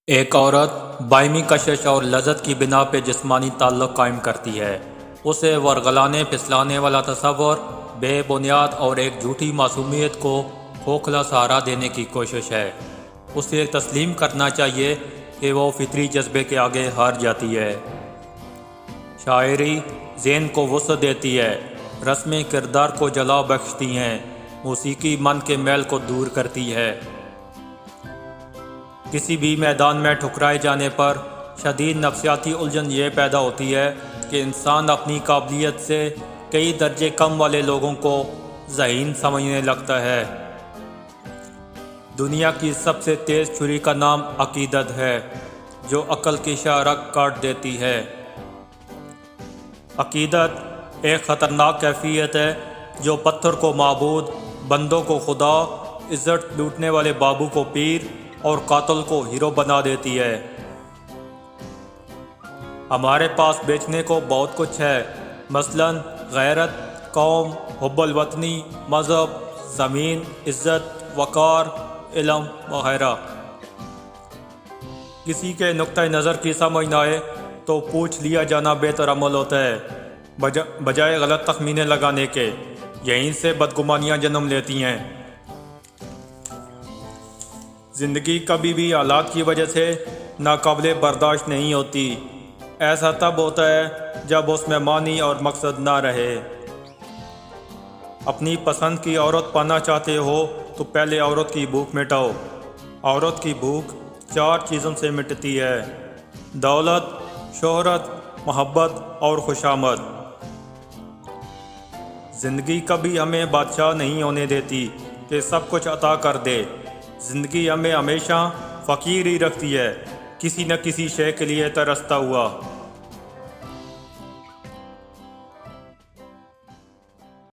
ایک عورت باہمی کشش اور لذت کی بنا پہ جسمانی تعلق قائم کرتی ہے۔ اسے ورغلانے پھسلانے والا تصور بے بنیاد اور ایک جھوٹی معصومیت کو کھوکھلا سہارا دینے کی کوشش ہے۔ اسے تسلیم کرنا چاہیے کہ وہ فطری جذبے کے آگے ہار جاتی ہے۔ شاعری ذہن کو وسعت دیتی ہے، رسمیں کردار کو جلا بخشتی ہیں، موسیقی من کے میل کو دور کرتی ہے۔ کسی بھی میدان میں ٹھکرائے جانے پر شدید نفسیاتی الجھن یہ پیدا ہوتی ہے کہ انسان اپنی قابلیت سے کئی درجے کم والے لوگوں کو ذہین سمجھنے لگتا ہے۔ دنیا کی سب سے تیز چھری کا نام عقیدت ہے، جو عقل کی شاہراہ کاٹ دیتی ہے۔ عقیدت ایک خطرناک کیفیت ہے جو پتھر کو معبود، بندوں کو خدا، عزت لوٹنے والے بابو کو پیر اور قاتل کو ہیرو بنا دیتی ہے۔ ہمارے پاس بیچنے کو بہت کچھ ہے، مثلاً غیرت، قوم، حب الوطنی، مذہب، زمین، عزت، وقار، علم وغیرہ۔ کسی کے نقطہ نظر کی سمجھ نہ آئے تو پوچھ لیا جانا بہتر عمل ہوتا ہے، بجائے غلط تخمینے لگانے کے۔ یہیں سے بدگمانیاں جنم لیتی ہیں۔ زندگی کبھی بھی حالات کی وجہ سے ناقابل برداشت نہیں ہوتی۔ ایسا تب ہوتا ہے جب اس میں معنی اور مقصد نہ رہے۔ اپنی پسند کی عورت پانا چاہتے ہو تو پہلے عورت کی بھوک مٹاؤ۔ عورت کی بھوک 4 چیزوں سے مٹتی ہے: دولت، شہرت، محبت اور خوشامد۔ زندگی کبھی ہمیں بادشاہ نہیں ہونے دیتی کہ سب کچھ عطا کر دے۔ زندگی ہمیں ہمیشہ فقیر ہی رکھتی ہے، کسی نہ کسی شے کے لیے ترستا ہوا۔